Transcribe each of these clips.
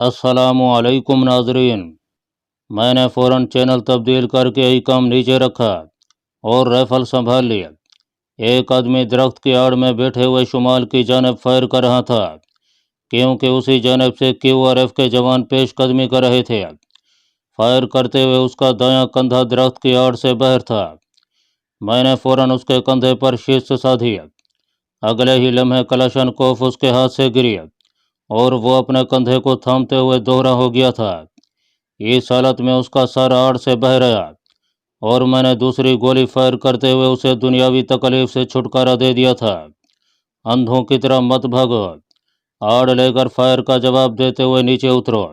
अस्सलामु अलैकुम नाजरीन। मैंने फ़ौरन चैनल तब्दील करके आइकॉन नीचे रखा और राइफल संभाल लिया। एक आदमी दरख्त की आड़ में बैठे हुए शुमाल की जानब फायर कर रहा था, क्योंकि उसी जानब से QRF के जवान पेश कदमी कर रहे थे। फायर करते हुए उसका दायां कंधा दरख्त की आड़ से बाहर था। मैंने फ़ौरन उसके कंधे पर शीश साधी। अगले ही लम्हे कलाशनकोफ उसके हाथ से गिरी और वो अपने कंधे को थामते हुए दोहरा हो गया था। इस हालत में उसका सर आड़ से बह रहा और मैंने दूसरी गोली फायर करते हुए उसे दुनियावी तकलीफ से छुटकारा दे दिया था। अंधों की तरह मत भागो, आड़ लेकर फायर का जवाब देते हुए नीचे उतरो।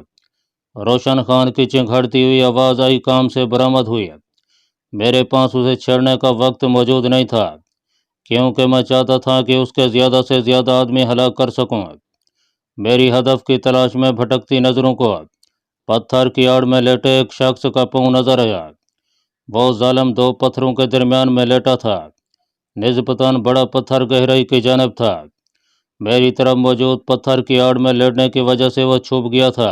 रोशन खान की चिंघाड़ती हुई आवाज़ आई काम से बरामद हुई। मेरे पास उसे छेड़ने का वक्त मौजूद नहीं था, क्योंकि मैं चाहता था कि उसके ज़्यादा से ज़्यादा आदमी हलाक कर सकूं। मेरी हदफ की तलाश में भटकती नज़रों को पत्थर की आड़ में लेटे एक शख्स का पाँव नजर आया। वो जालिम दो पत्थरों के दरमियान में लेटा था। निस्बतन बड़ा पत्थर गहराई की जानब था। मेरी तरफ मौजूद पत्थर की आड़ में लेटने की वजह से वह छुप गया था।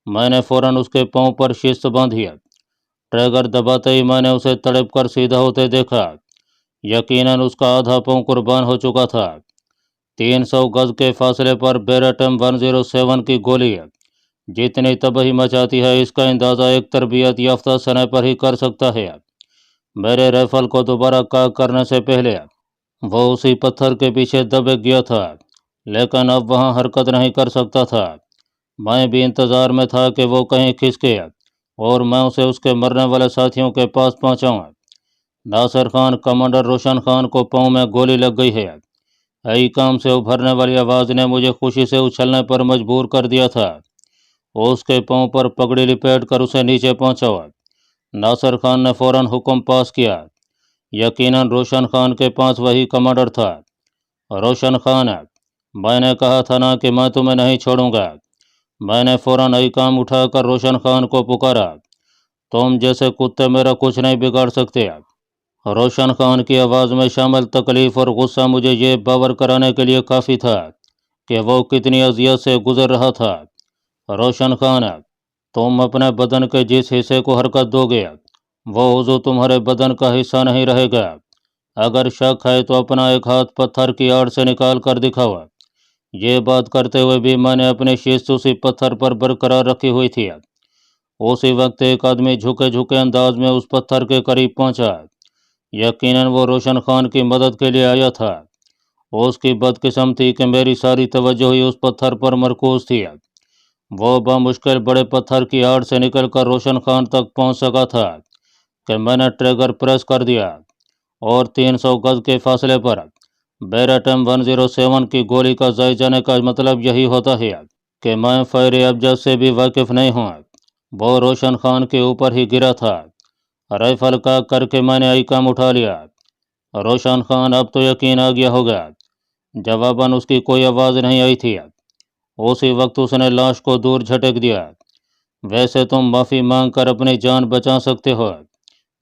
मैंने फौरन उसके पाँव पर शिस्त बांधी। ट्रैगर दबाते ही मैंने उसे तड़प कर सीधा होते देखा। यकीनन उसका आधा पाँव कुर्बान हो चुका था। 300 गज के फासले पर बेरेटम 107 की गोली जितनी तबाही मचाती है, इसका अंदाज़ा एक तरबियत याफ्ता स्नाइपर ही कर सकता है। मेरे राइफल को दोबारा काक करने से पहले वो उसी पत्थर के पीछे दबे गया था, लेकिन अब वहाँ हरकत नहीं कर सकता था। मैं भी इंतज़ार में था कि वो कहीं खिसके और मैं उसे उसके मरने वाले साथियों के पास पहुँचाऊँ। नासिर खान, कमांडर रोशन खान को पाँव में गोली लग गई है। काम से उभरने वाली आवाज़ ने मुझे खुशी से उछलने पर मजबूर कर दिया था। उसके पाँव पर पगड़ी लिपेट कर उसे नीचे पहुँचाओ। नासिर खान ने फौरन हुक्म पास किया। यकीनन रोशन खान के पास वही कमांडर था। रोशन खान, मैंने कहा था ना कि मैं तुम्हें नहीं छोड़ूंगा। मैंने फौरन काम उठाकर रोशन खान को पुकारा। तुम जैसे कुत्ते मेरा कुछ नहीं बिगाड़ सकते। रोशन खान की आवाज़ में शामिल तकलीफ़ और गुस्सा मुझे ये बावर कराने के लिए काफ़ी था कि वो कितनी अजियत से गुजर रहा था। रोशन खान, तुम अपने बदन के जिस हिस्से को हरकत दोगे, वो उज़ू तुम्हारे बदन का हिस्सा नहीं रहेगा। अगर शक है तो अपना एक हाथ पत्थर की आड़ से निकाल कर दिखाओ। ये बात करते हुए भी मैंने अपनी शीश उसी पत्थर पर बरकरार रखी हुई थी। उसी वक्त एक आदमी झुके झुके अंदाज में उस पत्थर के करीब पहुंचा। यकीनन वो रोशन खान की मदद के लिए आया था। उसकी बदकिस्मती कि मेरी सारी तवज्जो ही उस पत्थर पर मरकूज थी। वो बामुश्किल बड़े पत्थर की आड़ से निकलकर रोशन खान तक पहुंच सका था कि मैंने ट्रिगर प्रेस कर दिया और 300 गज के फासले पर बेरेटम 107 की गोली का जायज़ जाने का मतलब यही होता है कि मैं फायर अब्जद से भी वाकिफ नहीं हूँ। वो रोशन खान के ऊपर ही गिरा था। राइफल का करके मैंने आइकॉन उठा लिया। रोशन खान, अब तो यकीन आ गया होगा। जवाबन उसकी कोई आवाज़ नहीं आई थी। उसी वक्त उसने लाश को दूर झटक दिया। वैसे तुम माफ़ी मांग कर अपनी जान बचा सकते हो,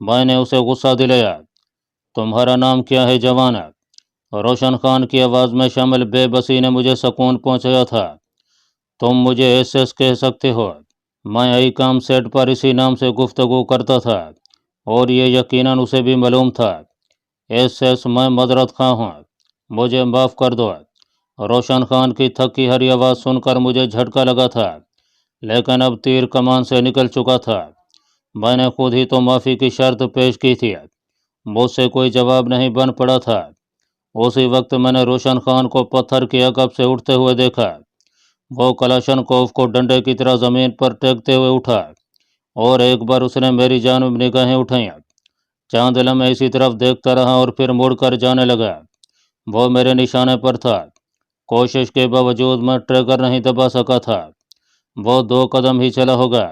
मैंने उसे गुस्सा दिलाया। तुम्हारा नाम क्या है जवान? रोशन खान की आवाज़ में शामिल बेबसी ने मुझे सुकून पहुंचाया था। तुम मुझे SS कह सकते हो। मैं आईकॉम सेट पर इसी नाम से गुफ्तगू करता था और ये यकीनन उसे भी मालूम था। SS, मैं मदरत खां हूँ, मुझे माफ़ कर दो। रोशन खान की थकी हरी आवाज़ सुनकर मुझे झटका लगा था, लेकिन अब तीर कमान से निकल चुका था। मैंने खुद ही तो माफ़ी की शर्त पेश की थी, मुझसे कोई जवाब नहीं बन पड़ा था। उसी वक्त मैंने रोशन खान को पत्थर की अकब से उठते हुए देखा। वो कलाशनकोफ को डंडे की तरह ज़मीन पर टेकते हुए उठा और एक बार उसने मेरी जानब निगाहें उठाई। चांदला में इसी तरफ देखता रहा और फिर मुड़कर जाने लगा। वो मेरे निशाने पर था। कोशिश के बावजूद मैं ट्रिगर नहीं दबा सका था। वो 2 कदम ही चला होगा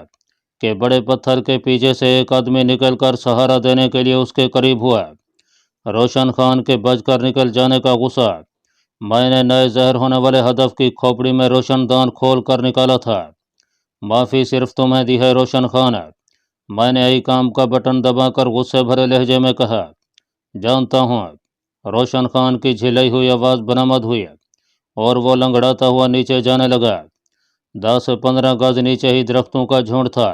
कि बड़े पत्थर के पीछे से एक आदमी निकलकर सहारा देने के लिए उसके करीब हुआ। रोशन खान के बचकर निकल जाने का गुस्सा मैंने नए जहर होने वाले हदफ की खोपड़ी में रोशनदान खोल कर निकाला था। माफ़ी सिर्फ तुम्हें दी है रोशन खान, मैंने आई काम का बटन दबाकर गुस्से भरे लहजे में कहा। जानता हूँ। रोशन खान की झिलाई हुई आवाज़ बरामद हुई और वो लंगड़ाता हुआ नीचे जाने लगा। 10 से 15 गज नीचे ही दरख्तों का झुंड था।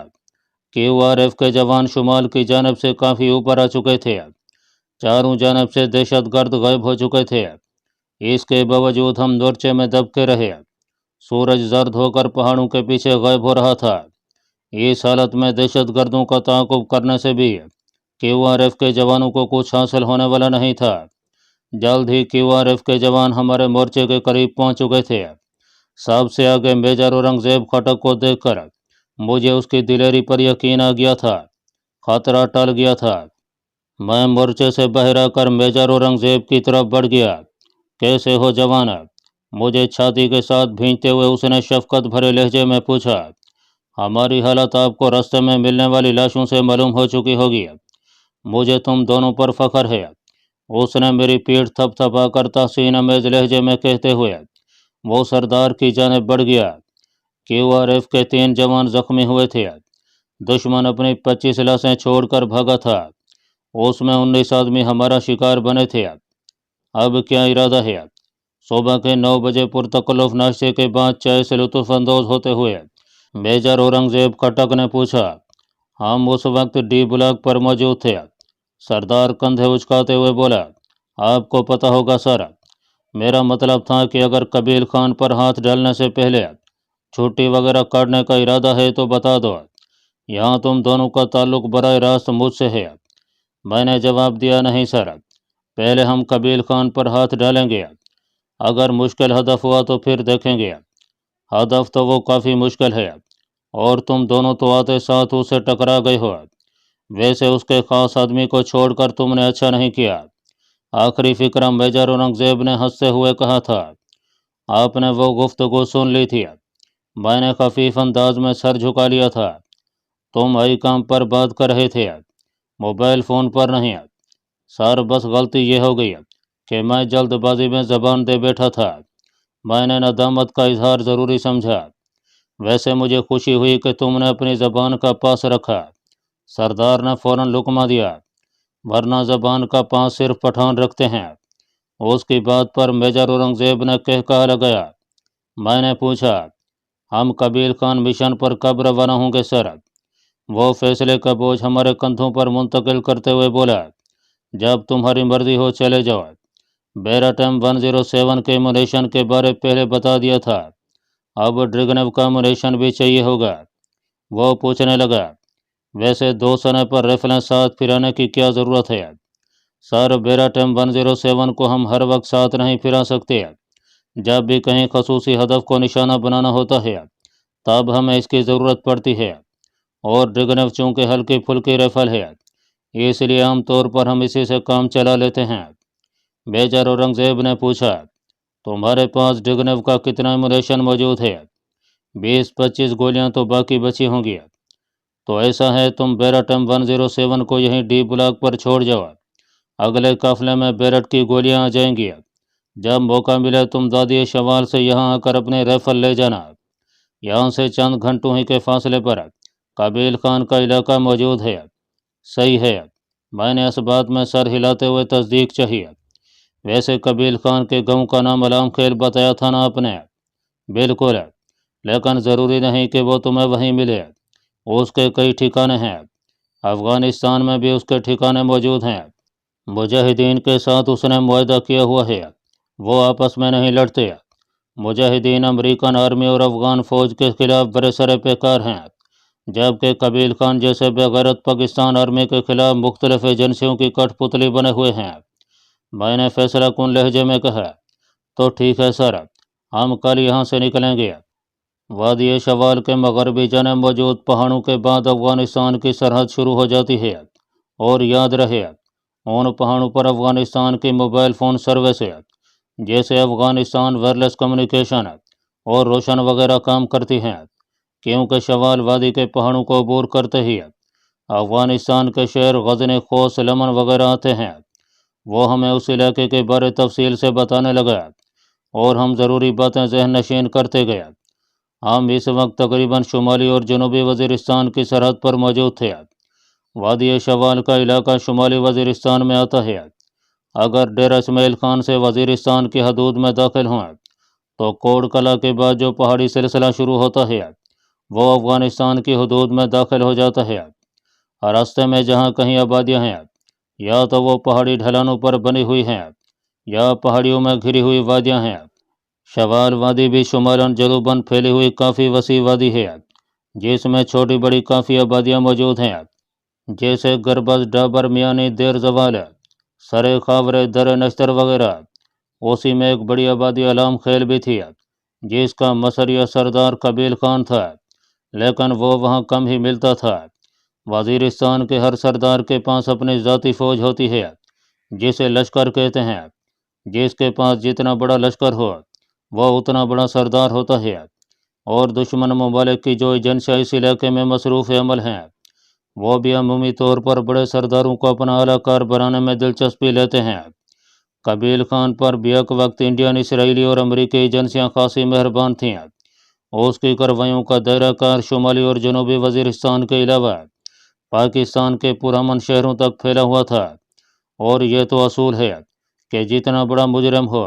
QRF के जवान शुमाल की जानब से काफ़ी ऊपर आ चुके थे। चारों जानब से दहशतगर्द गायब हो चुके थे। इसके बावजूद हम मोर्चे में दबके रहे। सूरज जर्द होकर पहाड़ों के पीछे गायब हो रहा था। इस हालत में दहशतगर्दों का ताक़ुब करने से भी QRF के जवानों को कुछ हासिल होने वाला नहीं था। जल्द ही QRF के जवान हमारे मोर्चे के करीब पहुंच चुके थे। सबसे आगे मेजर औरंगजेब खटक को देखकर मुझे उसकी दिलेरी पर यकीन आ गया था। खतरा टल गया था। मैं मोर्चे से बाहर आकर मेजर औरंगजेब की तरफ बढ़ गया। कैसे हो जवान? मुझे छाती के साथ भींचते हुए उसने शफकत भरे लहजे में पूछा। हमारी हालत आपको रास्ते में मिलने वाली लाशों से मालूम हो चुकी होगी। मुझे तुम दोनों पर फख्र है, उसने मेरी पीठ थपथपाकर तहसीन अमेज लहजे में कहते हुए वो सरदार की जानिब बढ़ गया। QRF के 3 जवान जख्मी हुए थे। दुश्मन अपनी 25 लाशें छोड़कर भागा था। उसमें 19 आदमी हमारा शिकार बने थे। अब क्या इरादा है? सुबह के 9 बजे पुरतकल्लुफ़ नाश्ते के बाद चाय से लुत्फ़अंदोज़ होते हुए मेजर औरंगजेब खटक ने पूछा। हम उस वक्त डी ब्लॉक पर मौजूद थे। सरदार कंधे उचकाते हुए बोला, आपको पता होगा सर, मेरा मतलब था कि अगर कबील खान पर हाथ डालने से पहले छुट्टी वगैरह काटने का इरादा है तो बता दो। यहाँ तुम दोनों का ताल्लुक बराह रास्त मुझसे है। मैंने जवाब दिया, नहीं सर, पहले हम कबील खान पर हाथ डालेंगे। अगर मुश्किल हदफ हुआ तो फिर देखेंगे। हदफ तो वो काफ़ी मुश्किल है और तुम दोनों तो आते साथ उससे टकरा गए हो। वैसे उसके खास आदमी को छोड़कर तुमने अच्छा नहीं किया। आखिरी फिक्र मेजर औरंगजेब ने हंसते हुए कहा था। आपने वो गुफ्तगू सुन ली थी। मैंने खफीफ अंदाज में सर झुका लिया था। तुम हाई काम पर बात कर रहे थे, मोबाइल फ़ोन पर नहीं। सर बस गलती ये हो गई कि मैं जल्दबाजी में ज़बान दे बैठा था। मैंने नदामत का इजहार ज़रूरी समझा। वैसे मुझे खुशी हुई कि तुमने अपनी ज़बान का पास रखा। सरदार ने फ़ौरन लुकमा दिया, वरना ज़बान का पास सिर्फ पठान रखते हैं। उसकी बात पर मेजर औरंगजेब ने कहका लगाया। मैंने पूछा, हम कबील खान मिशन पर कब रवाना होंगे सर? वो फैसले का बोझ हमारे कंधों पर मुंतकिल करते हुए बोला, जब तुम्हारी मर्जी हो चले जाओ। बेराटम 107 के मुनेशन के बारे पहले बता दिया था, अब ड्रैगनव का मुनेशन भी चाहिए होगा। वो पूछने लगा, वैसे 2 सने पर रेफलें साथ फिराने की क्या ज़रूरत है? सर बेराटम 107 को हम हर वक्त साथ नहीं फिरा सकते। जब भी कहीं खसूसी हदफ को निशाना बनाना होता है तब हमें इसकी ज़रूरत पड़ती है, और ड्रैगनव चूँकि हल्की फुल्की राइफल है इसलिए आम तौर पर हम इसी से काम चला लेते हैं। मेजर औरंगजेब ने पूछा, तुम्हारे पास ड्रैगनव का कितना एमुनेशन मौजूद है? 20-25 गोलियां तो बाकी बची होंगी। तो ऐसा है, तुम बेराटम 107 को यहीं डी ब्लॉक पर छोड़ जाओ। अगले काफले में बेरट की गोलियां आ जाएंगी। जब मौका मिले तुम दादी शवाल से यहाँ आकर अपने राइफल ले जाना। यहाँ से चंद घंटों ही के फासले पर कबील खान का इलाका मौजूद है। सही है, मैंने इस बात में सर हिलाते हुए तस्दीक चाहिए। वैसे कबील खान के गांव का नाम अलाम खेल बताया था ना आपने? बिल्कुल, लेकिन ज़रूरी नहीं कि वो तुम्हें वहीं मिले। उसके कई ठिकाने हैं। अफ़गानिस्तान में भी उसके ठिकाने मौजूद हैं। मुजाहिदीन के साथ उसने मुआहदा किया हुआ है। वो आपस में नहीं लड़ते। मुजाहिदीन अमेरिकन आर्मी और अफ़गान फ़ौज के खिलाफ बरसरे पेकार हैं, जबकि कबील खान जैसे बेगैरत पाकिस्तान आर्मी के खिलाफ मुख्तलिफ एजेंसियों की कठपुतली बने हुए हैं। मैंने फैसला कुन लहजे में कहा, तो ठीक है सर, हम कल यहाँ से निकलेंगे। वादी शवाल के मगरबी जाने मौजूद पहाड़ों के बाद अफ़गानिस्तान की सरहद शुरू हो जाती है, और याद रहे, उन पहाड़ों पर अफ़गानिस्तान की मोबाइल फ़ोन सर्विस है, जैसे अफ़गानिस्तान वायरलेस कम्युनिकेशन और रोशन वगैरह काम करती हैं, क्योंकि शवाल वादी के पहाड़ों को अबूर करते ही अफ़गानिस्तान के शहर गजनी, खोस, लमन वगैरह आते हैं। वो हमें उस इलाके के बारे तफसील से बताने लगा और हम ज़रूरी बातें जहन नशीन करते गए। हम इस वक्त तकरीबन शुमाली और जनूबी वज़ीरिस्तान की सरहद पर मौजूद थे। वादी शवाल का इलाका शुमाली वज़ीरिस्तान में आता है। अगर डेरा इस्माइल खान से वज़ीरिस्तान की हदूद में दाखिल हों تو کوڑ کلا کے بعد جو پہاڑی سلسلہ شروع ہوتا ہے وہ افغانستان کی حدود میں داخل ہو جاتا ہے۔ راستے میں جہاں کہیں آبادیاں ہیں یا تو وہ پہاڑی ڈھلانوں پر بنی ہوئی ہیں یا پہاڑیوں میں گھری ہوئی وادیاں ہیں۔ شوال وادی بھی شمالاً جنوباً پھیلی ہوئی کافی وسیع وادی ہے جس میں چھوٹی بڑی کافی آبادیاں موجود ہیں، جیسے گربز، ڈابر، میانی، دیر زوال، سرے خاورے، در نشتر وغیرہ۔ اسی میں ایک بڑی آبادی علام خیل بھی تھی جس کا مصر یا سردار قبیل خان تھا، لیکن وہ وہاں کم ہی ملتا تھا۔ وزیرستان کے ہر سردار کے پاس اپنی ذاتی فوج ہوتی ہے جسے لشکر کہتے ہیں۔ جس کے پاس جتنا بڑا لشکر ہو وہ اتنا بڑا سردار ہوتا ہے، اور دشمن ممالک کی جو ایجنسیاں اس علاقے میں مصروف عمل ہیں وہ بھی عمومی طور پر بڑے سرداروں کو اپنا اعلیٰ کار بنانے میں دلچسپی لیتے ہیں۔ قبیل خان پر بیک وقت انڈین، اسرائیلی اور امریکی ایجنسیاں خاصی مہربان تھیں۔ اس کی کارروائیوں کا دائرہ کار شمالی اور جنوبی وزیرستان کے علاوہ پاکستان کے پرامن شہروں تک پھیلا ہوا تھا، اور یہ تو اصول ہے کہ جتنا بڑا مجرم ہو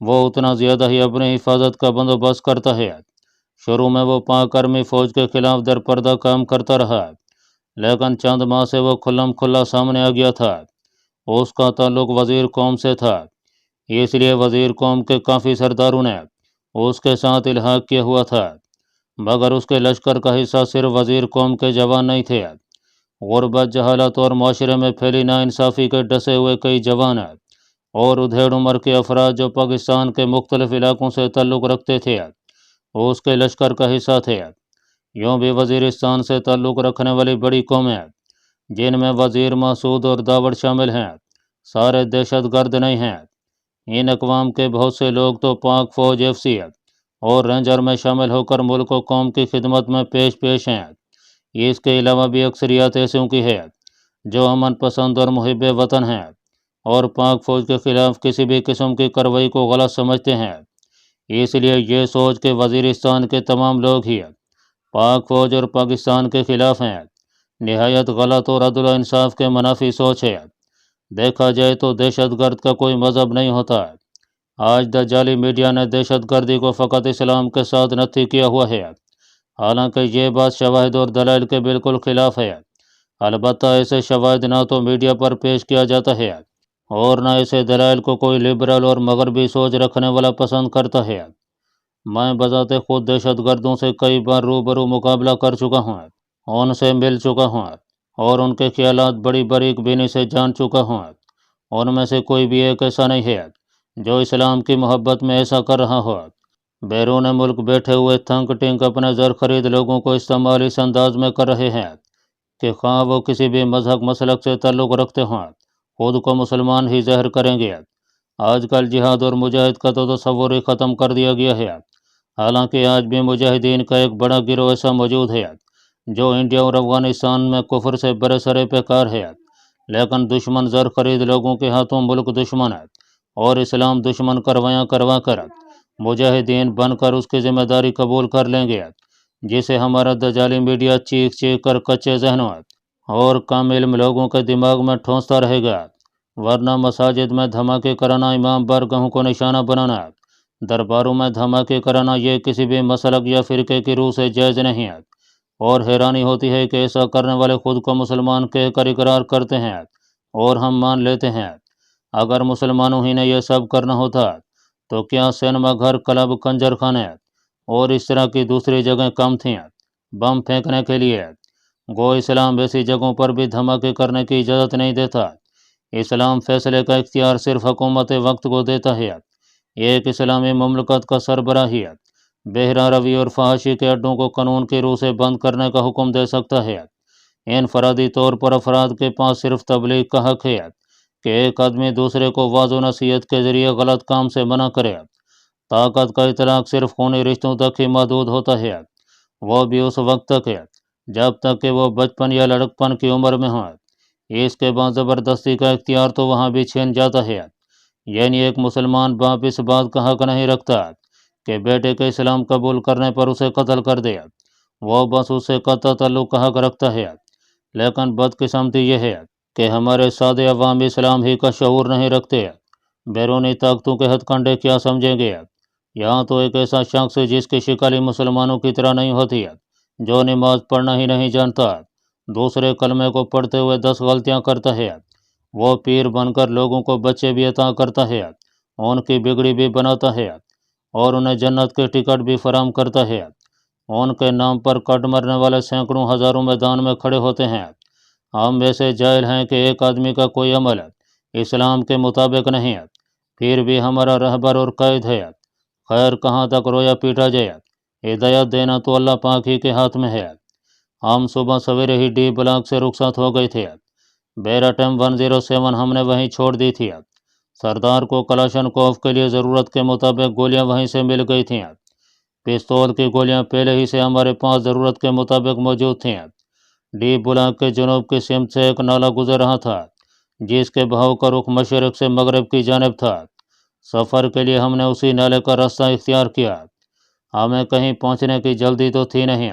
وہ اتنا زیادہ ہی اپنی حفاظت کا بندوبست کرتا ہے۔ شروع میں وہ پاک آرمی فوج کے خلاف در پردہ کام کرتا رہا، لیکن چند ماہ سے وہ کھلم کھلا سامنے آ گیا تھا۔ اس کا تعلق وزیر قوم سے تھا، اس لیے وزیر قوم کے کافی سرداروں نے اس کے ساتھ الحاق کیا ہوا تھا، مگر اس کے لشکر کا حصہ صرف وزیر قوم کے جوان نہیں تھے۔ غربت، جہالت اور معاشرے میں پھیلی ناانصافی کے ڈسے ہوئے کئی جوان اور ادھیڑ عمر کے افراد جو پاکستان کے مختلف علاقوں سے تعلق رکھتے تھے اس کے لشکر کا حصہ تھے۔ یوں بھی وزیرستان سے تعلق رکھنے والی بڑی قومیں جن میں وزیر مسعود اور داوڑ شامل ہیں سارے دہشت گرد نہیں ہیں۔ ان اقوام کے بہت سے لوگ تو پاک فوج، ایف سی اور رینجر میں شامل ہو کر ملک و قوم کی خدمت میں پیش ہیں۔ اس کے علاوہ بھی اکثریت ایسوں کی ہے جو امن پسند اور محب وطن ہیں اور پاک فوج کے خلاف کسی بھی قسم کی کارروائی کو غلط سمجھتے ہیں۔ اس لیے یہ سوچ کہ وزیرستان کے تمام لوگ ہی پاک فوج اور پاکستان کے خلاف ہیں نہایت غلط اور عدل و انصاف کے منافی سوچ ہے۔ دیکھا جائے تو دہشت گرد کا کوئی مذہب نہیں ہوتا۔ آج دجالی میڈیا نے دہشت گردی کو فقط اسلام کے ساتھ نتھی کیا ہوا ہے، حالانکہ یہ بات شواہد اور دلائل کے بالکل خلاف ہے۔ البتہ ایسے شواہد نہ تو میڈیا پر پیش کیا جاتا ہے اور نہ ایسے دلائل کو کوئی لبرل اور مغربی سوچ رکھنے والا پسند کرتا ہے۔ میں بذات خود دہشت گردوں سے کئی بار روبرو مقابلہ کر چکا ہوں، ان سے مل چکا ہوں اور ان کے خیالات بڑی باریک بینی سے جان چکا ہوں۔ ان میں سے کوئی بھی ایک ایسا نہیں ہے جو اسلام کی محبت میں ایسا کر رہا ہو۔ بیرون ملک بیٹھے ہوئے تھنک ٹینک اپنے زر خرید لوگوں کو استعمال اس انداز میں کر رہے ہیں کہ خواہ وہ کسی بھی مذہب مسلک سے تعلق رکھتے ہوں خود کو مسلمان ہی ظاہر کریں گے۔ آج کل جہاد اور مجاہد کا تو تصور ہی ختم کر دیا گیا ہے، حالانکہ آج بھی مجاہدین کا ایک بڑا گروہ ایسا موجود ہے جو انڈیا اور افغانستان میں کفر سے برے سرے پہ کار ہے، لیکن دشمن زر خرید لوگوں کے ہاتھوں ملک دشمن اور اسلام دشمن کروایا کروا کر مجاہدین بن کر اس کی ذمہ داری قبول کر لیں گے، جسے ہمارا دجالی میڈیا چیخ چیخ کر کچے ذہنوں اور کم علم لوگوں کے دماغ میں ٹھونستا رہے گا۔ ورنہ مساجد میں دھماکے کرانا، امام بارگاہوں کو نشانہ بنانا، درباروں میں دھماکے کرانا یہ کسی بھی مسلک یا فرقے کی روح سے جائز نہیں ہے، اور حیرانی ہوتی ہے کہ ایسا کرنے والے خود کو مسلمان کہہ کر اقرار کرتے ہیں اور ہم مان لیتے ہیں۔ اگر مسلمانوں ہی نے یہ سب کرنا ہوتا تو کیا سینما گھر، کلب، کنجر خانے اور اس طرح کی دوسری جگہیں کم تھیں بم پھینکنے کے لیے؟ گو اسلام ایسی جگہوں پر بھی دھماکے کرنے کی اجازت نہیں دیتا۔ اسلام فیصلے کا اختیار صرف حکومت وقت کو دیتا ہے۔ ایک اسلامی مملکت کا سربراہ ہی بہرہ روی اور فحاشی کے اڈوں کو قانون کی روح سے بند کرنے کا حکم دے سکتا ہے۔ انفرادی طور پر افراد کے پاس صرف تبلیغ کا حق ہے کہ ایک آدمی دوسرے کو واعظ و نصیحت کے ذریعے غلط کام سے منع کرے۔ طاقت کا اطلاق صرف خونی رشتوں تک ہی محدود ہوتا ہے، وہ بھی اس وقت تک ہے جب تک کہ وہ بچپن یا لڑکپن کی عمر میں ہوں۔ اس کے بعد زبردستی کا اختیار تو وہاں بھی چھین جاتا ہے۔ یعنی ایک مسلمان باپ اس بات کا حق نہیں رکھتا کہ بیٹے کے اسلام قبول کرنے پر اسے قتل کر دے، وہ بس اس سے قطع تعلق کا حق رکھتا ہے۔ لیکن بدقسمتی یہ ہے کہ ہمارے سادے عوام اسلام ہی کا شعور نہیں رکھتے، بیرونی طاقتوں کے ہتھ کنڈے کیا سمجھیں گے۔ यहाँ तो एक ऐसा शख्स है जिसकी शिकल ही मुसलमानों की तरह नहीं होती है, जो नमाज पढ़ना ही नहीं जानता, दूसरे कलमे को पढ़ते हुए 10 गलतियाँ करता है। वो पीर बनकर लोगों को बच्चे भी अता करता है, उनकी बिगड़ी भी बनाता है और उन्हें जन्नत के टिकट भी फराहम करता है। उनके नाम पर कट मरने वाले सैकड़ों हजारों मैदान में खड़े होते हैं। हम वैसे जाहिल हैं कि एक आदमी का कोई अमल इस्लाम के मुताबिक नहीं है, फिर भी हमारा रहबर और कैद है। खैर कहाँ तक रोया पीटा जाए, हिदायत देना तो अल्लाह पाक ही के हाथ में है। हम सुबह सवेरे ही डी ब्लॉक से रुखसत हो गए थे। बेराटम 107 हमने वहीं छोड़ दी थी। सरदार को कलाशनकोव के लिए ज़रूरत के मुताबिक गोलियां वहीं से मिल गई थीं। पिस्तौल की गोलियां पहले ही से हमारे पास ज़रूरत के मुताबिक मौजूद थीं। डी ब्लॉक के जनूब की सिमत से एक नाला गुजर रहा था, जिसके बहाव का रुख मशरक से मगरब की जानिब था। सफ़र के लिए हमने उसी नाले का रास्ता इख्तियार किया। हमें कहीं पहुंचने की जल्दी तो थी नहीं,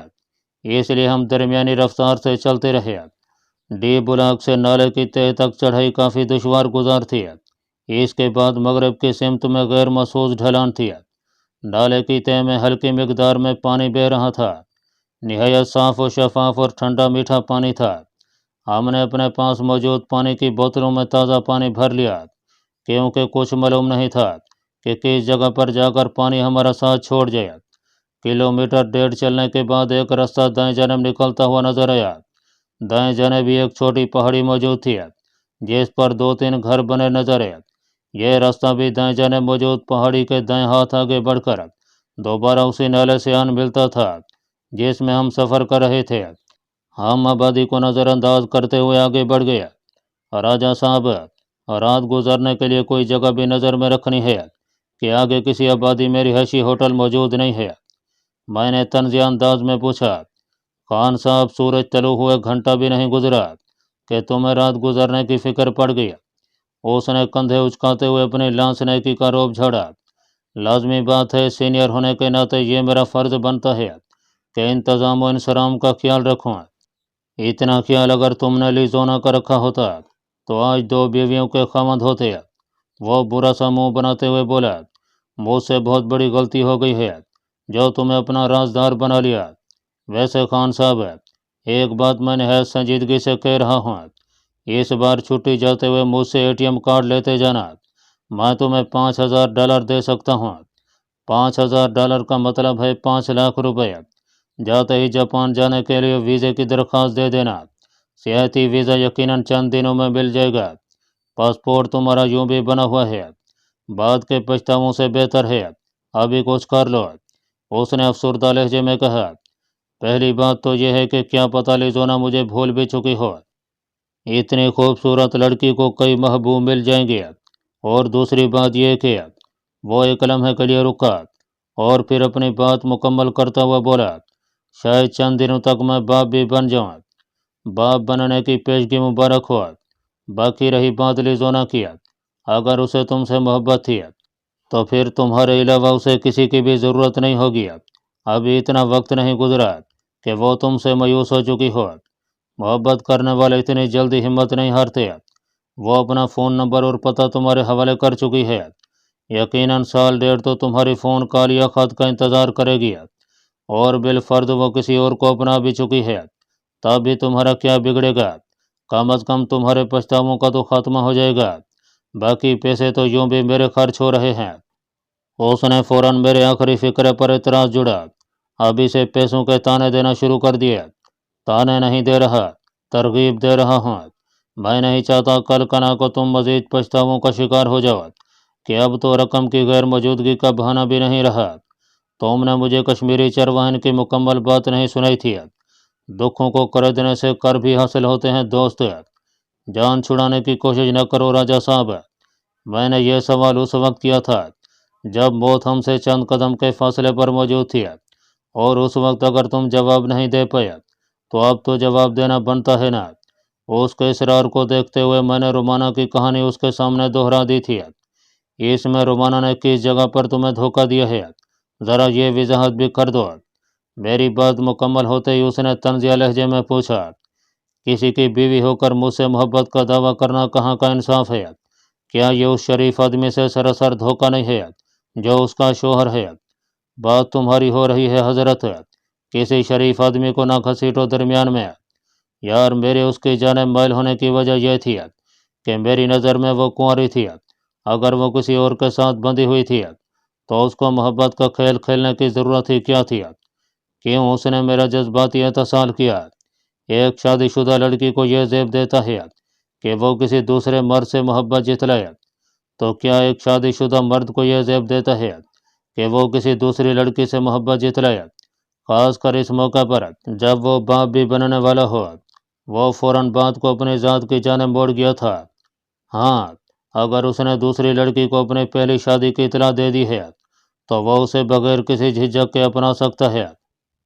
इसलिए हम दरमियानी रफ्तार से चलते रहे। डी ब्लॉक से नाले की तह तक चढ़ाई काफ़ी दुशवार गुजार थी। इसके बाद मगरब की सिमत में गैर महसूस ढलान थी। नाले की तह में हल्की मिकदार में पानी बह रहा था, निहायत साफ़ और शफाफ और ठंडा मीठा पानी था। हमने अपने पास मौजूद पानी की बोतलों में ताज़ा पानी भर लिया, क्योंकि कुछ मालूम नहीं था कि किस जगह पर जाकर पानी हमारा साथ छोड़ जाए। किलोमीटर 1.5 चलने के बाद एक रास्ता दाएं जानिब निकलता हुआ नजर आया। दाएं जानिब भी एक छोटी पहाड़ी मौजूद थी, जिस पर 2-3 घर बने नजर आए। यह रास्ता भी दाएं जानिब मौजूद पहाड़ी के दाएं हाथ आगे बढ़कर दोबारा उसी नाले से आन मिलता था जिसमें हम सफ़र कर रहे थे। हम आबादी को नज़रअंदाज करते हुए आगे बढ़ गए। राजा साहब, रात गुजारने के लिए कोई जगह भी नज़र में रखनी है कि आगे किसी आबादी में रिहायशी होटल मौजूद नहीं है? मैंने तंज़िया अंदाज में पूछा। खान साहब, सूरज तलू हुए घंटा भी नहीं गुजरा कि तुम्हें रात गुजरने की फिक्र पड़ गई। उसने कंधे उचकाते हुए अपनी लांसनायकी का रोब झाड़ा। लाजमी बात है, सीनियर होने के नाते ये मेरा फ़र्ज बनता है कि इंतज़ाम व इंसराम का ख्याल रखूँ। इतना ख्याल अगर तुमने लिजोना का रखा होता तो आज 2 बीवियों के खामद होते। वो बुरा सा मुंह बनाते हुए बोला, मुझसे बहुत बड़ी गलती हो गई है जो तुम्हें अपना राजदार बना लिया। वैसे खान साहब, एक बात मैं नहायत संजीदगी से कह रहा हूँ, इस बार छुट्टी जाते हुए मुझसे एटीएम कार्ड लेते जाना। मैं तुम्हें $5,000 दे सकता हूँ। $5,000 का मतलब है 5 लाख रुपए। जाते ही जापान जाने के लिए वीज़े की दरख्वास्त दे देना। सियाहती वीज़ा यकीनन चंद दिनों में मिल जाएगा। पासपोर्ट तुम्हारा यूं भी बना हुआ है, बाद के पछतावों से बेहतर है अभी कुछ कर लो। उसने अफसरदा लहजे में कहा। पहली बात तो यह है कि क्या पता लिजोना मुझे भूल भी चुकी हो, इतनी खूबसूरत लड़की को कई महबूब मिल जाएंगे। और दूसरी बात यह कि वो एक लम्हे के लिए रुका और फिर अपनी बात मुकम्मल करता हुआ बोला, शायद चंद दिनों तक मैं बाप भी बन जाऊं। बाप बनने की पेशगी मुबारक हो। बाकी रही बात लिजोना की, अगर उसे तुमसे मोहब्बत थी तो फिर तुम्हारे अलावा उसे किसी की भी ज़रूरत नहीं होगी। अभी इतना वक्त नहीं गुजरा कि वो तुमसे मायूस हो चुकी हो। मोहब्बत करने वाले इतनी जल्दी हिम्मत नहीं हारते। वो अपना फ़ोन नंबर और पता तुम्हारे हवाले कर चुकी है। यकीनन 1.5 साल तो तुम्हारी फ़ोन कॉल या ख़त का इंतज़ार करेगी, और बिलफर्द वो किसी और को अपना भी चुकी है। तब भी तुम्हारा क्या बिगड़ेगा? कम अज़ कम तुम्हारे पछतावों का तो खात्मा हो जाएगा। बाकी पैसे तो यूं भी मेरे खर्च हो रहे हैं। उसने फ़ौरन मेरे आखिरी फ़िक्रे पर एतराज़ जुड़ा। अभी से पैसों के ताने देना शुरू कर दिए। ताने नहीं दे रहा, तरगीब दे रहा हूँ। मैं नहीं चाहता कल कना को तुम मज़ीद पछतावों का शिकार हो जाओ कि अब तो रकम की गैर मौजूदगी का बहाना भी नहीं रहा। तुमने मुझे कश्मीरी चरवाहन की मुकम्मल बात नहीं सुनाई थी। दुखों को खरीदने से कर भी हासिल होते हैं दोस्त। जान छुड़ाने की कोशिश न करो राजा साहब। मैंने यह सवाल उस वक्त किया था जब मौत हमसे चंद कदम के फासले पर मौजूद थी, और उस वक्त अगर तुम जवाब नहीं दे पाए तो अब तो जवाब देना बनता है ना। उसके इसरार को देखते हुए मैंने रोमाना की कहानी उसके सामने दोहरा दी थी। इसमें रोमाना ने किस जगह पर तुम्हें धोखा दिया है, ज़रा ये वजाहत भी कर दो। मेरी बात मुकम्मल होते ही उसने तंजिया लहजे में पूछा, किसी की बीवी होकर मुझसे मोहब्बत का दावा करना कहाँ का इंसाफ है? क्या ये उस शरीफ आदमी से सरासर धोखा नहीं है جو اس کا شوہر ہے۔ بات تمہاری ہو رہی ہے حضرت، کسی شریف آدمی کو نہ گھسیٹو درمیان میں۔ یار میرے اس کی جانب مائل ہونے کی وجہ یہ تھی کہ میری نظر میں وہ کنواری تھی۔ اگر وہ کسی اور کے ساتھ بندھی ہوئی تھی تو اس کو محبت کا کھیل کھیلنے کی ضرورت ہی کیا تھی؟ کیوں اس نے میرا جذباتی اتصال کیا؟ ایک شادی شدہ لڑکی کو یہ زیب دیتا ہے کہ وہ کسی دوسرے مرد سے محبت جتلائے، تو کیا ایک شادی شدہ مرد کو یہ زیب دیتا ہے کہ وہ کسی دوسری لڑکی سے محبت جتلائے، خاص کر اس موقع پر جب وہ باپ بھی بننے والا ہو؟ وہ فوراً بات کو اپنی ذات کی جانب موڑ گیا تھا۔ ہاں، اگر اس نے دوسری لڑکی کو اپنی پہلی شادی کی اطلاع دے دی ہے تو وہ اسے بغیر کسی جھجک کے اپنا سکتا ہے۔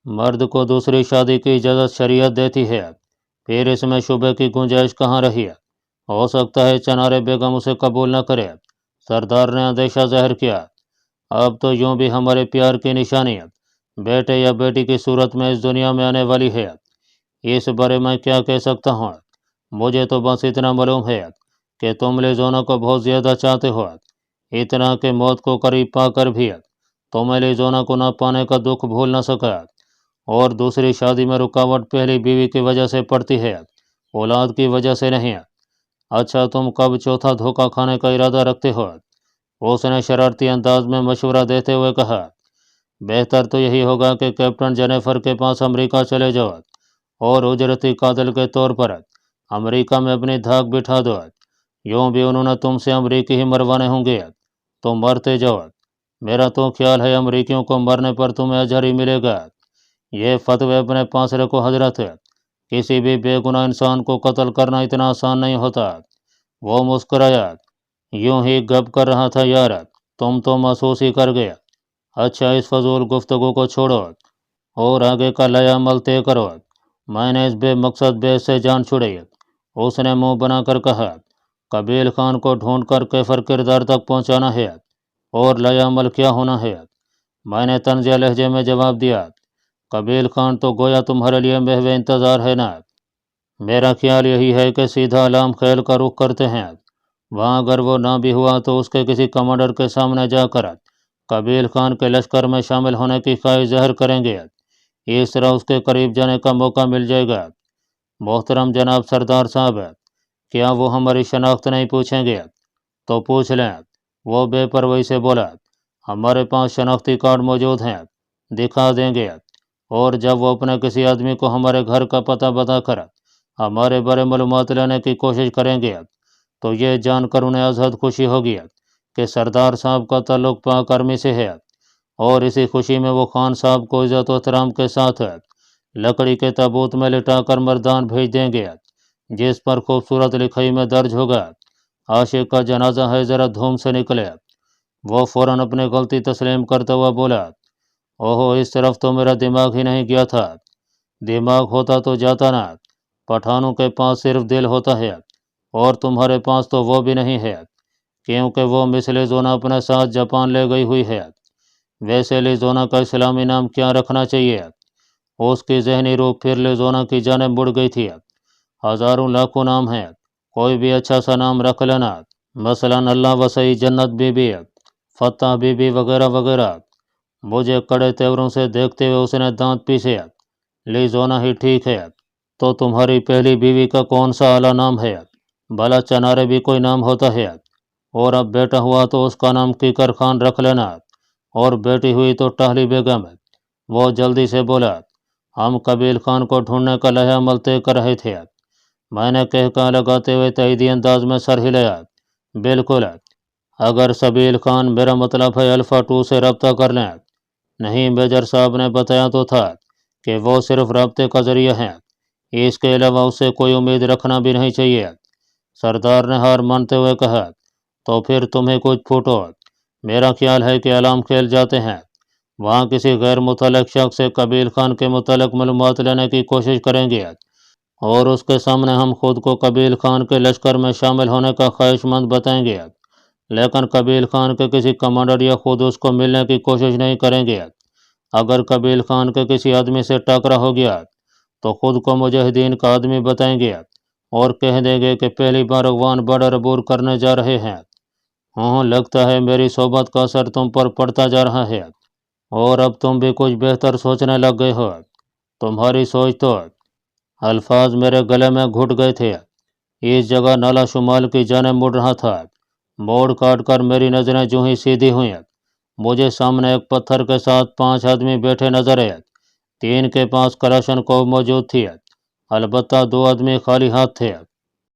مرد کو دوسری شادی کی اجازت شریعت دیتی ہے، پھر اس میں شبے کی گنجائش کہاں رہی؟ ہو سکتا ہے چنارے بیگم اسے قبول نہ کرے۔ سردار نے اندیشہ ظاہر کیا۔ اب تو یوں بھی ہمارے پیار کی نشانی بیٹے یا بیٹی کی صورت میں اس دنیا میں آنے والی ہے۔ اس بارے میں کیا کہہ سکتا ہوں؟ مجھے تو بس اتنا معلوم ہے کہ تم لیزونا کو بہت زیادہ چاہتے ہو، اتنا کہ موت کو قریب پا کر بھی تم لیزونا کو نہ پانے کا دکھ بھول نہ سکا۔ اور دوسری شادی میں رکاوٹ پہلی بیوی کی وجہ سے پڑتی ہے، اولاد کی وجہ سے نہیں۔ اچھا تم کب چوتھا دھوکہ کھانے کا ارادہ رکھتے ہو؟ اس نے شرارتی انداز میں مشورہ دیتے ہوئے کہا۔ بہتر تو یہی ہوگا کہ کیپٹن جینیفر کے پاس امریکہ چلے جاؤ اور اجرتی قاتل کے طور پر امریکہ میں اپنی دھاک بٹھا دو۔ یوں بھی انہوں نے تم سے امریکی ہی مروانے ہوں گے، تو مرتے جاؤ۔ میرا تو خیال ہے امریکیوں کو مرنے پر تمہیں اجر ہی ملے گا۔ یہ فتوے اپنے پاس رکھو حضرت، کسی بھی بے گناہ انسان کو قتل کرنا اتنا آسان نہیں ہوتا۔ وہ مسکرایا۔ یوں ہی گپ کر رہا تھا یار، تم تو محسوس ہی کر گیا۔ اچھا اس فضول گفتگو کو چھوڑو اور آگے کا لائحہ عمل طے کرو۔ میں نے اس بے مقصد بحث سے جان چھڑی۔ اس نے منہ بنا کر کہا۔ قبیل خان کو ڈھونڈ کر کیفر کردار تک پہنچانا ہے اور لائحہ عمل کیا ہونا ہے؟ میں نے طنزیہ لہجے میں جواب دیا۔ قبیل خان تو گویا تمہارے لیے محو انتظار ہے نا۔ میرا خیال یہی ہے کہ سیدھا علام خیل کا رخ کرتے ہیں، وہاں اگر وہ نہ بھی ہوا تو اس کے کسی کمانڈر کے سامنے جا کر قبیل خان کے لشکر میں شامل ہونے کی خواہش ظاہر کریں گے، اس طرح اس کے قریب جانے کا موقع مل جائے گا۔ محترم جناب سردار صاحب، کیا وہ ہماری شناخت نہیں پوچھیں گے؟ تو پوچھ لیں، وہ بے پرواہی سے بولا۔ ہمارے پاس شناختی کارڈ موجود ہیں، دکھا دیں گے، اور جب وہ اپنے کسی آدمی کو ہمارے گھر کا پتہ بتا کر ہمارے بارے معلومات لینے کی کوشش کریں گے تو یہ جان کر انہیں ازحد خوشی ہوگی کہ سردار صاحب کا تعلق پاک آرمی سے ہے، اور اسی خوشی میں وہ خان صاحب کو عزت و احترام کے ساتھ لکڑی کے تابوت میں لٹا کر مردان بھیج دیں گے، جس پر خوبصورت لکھائی میں درج ہوگا، عاشق کا جنازہ ہے ذرا دھوم سے نکلے۔ وہ فوراً اپنی غلطی تسلیم کرتا ہوا بولا۔ اوہو، اس طرف تو میرا دماغ ہی نہیں گیا تھا۔ دماغ ہوتا تو جاتا نا، پٹھانوں کے پاس صرف دل ہوتا ہے، اور تمہارے پاس تو وہ بھی نہیں ہے، کیونکہ وہ مس لیزونا اپنے ساتھ جاپان لے گئی ہوئی ہے۔ ویسے لیزونا کا اسلامی نام کیا رکھنا چاہیے؟ اس کی ذہنی روح پھر لیزونا کی جانب مڑ گئی تھی۔ ہزاروں لاکھوں نام ہیں، کوئی بھی اچھا سا نام رکھ لینا، مثلاً اللہ وسیع جنت بی بی، فتح بی بی وغیرہ وغیرہ۔ مجھے کڑے تیوروں سے دیکھتے ہوئے اس نے دانت پیسے۔ لیزونا ہی ٹھیک ہے۔ تو تمہاری پہلی بیوی کا کون سا اعلیٰ نام ہے؟ بھلا چنارے بھی کوئی نام ہوتا ہے، اور اب بیٹا ہوا تو اس کا نام کیکر خان رکھ لینا، اور بیٹی ہوئی تو ٹہلی بیگم۔ وہ جلدی سے بولا۔ ہم قبیل خان کو ڈھونڈنے کا لائحہ عمل طے کر رہے تھے۔ میں نے کہا لگاتے ہوئے تائیدی انداز میں سر ہلایا۔ بالکل، اگر سبیل خان، میرا مطلب ہے الفا 2 سے رابطہ کر لیں۔ نہیں، میجر صاحب نے بتایا تو تھا کہ وہ صرف رابطے کا ذریعہ ہیں، اس کے علاوہ اس سے کوئی امید رکھنا بھی نہیں چاہیے۔ سردار نے ہار مانتے ہوئے کہا۔ تو پھر تمہیں کچھ پھوٹو۔ میرا خیال ہے کہ علام کھیل جاتے ہیں، وہاں کسی غیر متعلق شخص سے قبیل خان کے متعلق معلومات لینے کی کوشش کریں گے، اور اس کے سامنے ہم خود کو قبیل خان کے لشکر میں شامل ہونے کا خواہش مند بتائیں گے، لیکن قبیل خان کے کسی کمانڈر یا خود اس کو ملنے کی کوشش نہیں کریں گے۔ اگر قبیل خان کے کسی آدمی سے ٹاکرا ہو گیا تو خود کو مجاہدین کا آدمی بتائیں گے اور کہہ دیں گے کہ پہلی بار افغان بارڈر عبور کرنے جا رہے ہیں۔ ہاں، لگتا ہے میری صحبت کا اثر تم پر پڑتا جا رہا ہے اور اب تم بھی کچھ بہتر سوچنے لگ گئے ہو۔ تمہاری سوچ تو… الفاظ میرے گلے میں گھٹ گئے تھے۔ اس جگہ نالا شمال کی جانب مڑ رہا تھا۔ موڑ کاٹ کر میری نظریں جو ہی سیدھی ہوئیں، مجھے سامنے ایک پتھر کے ساتھ 5 آدمی بیٹھے نظر آئے۔ 3 کے پاس کلاشن کوف موجود تھی، البتہ 2 آدمی خالی ہاتھ تھے۔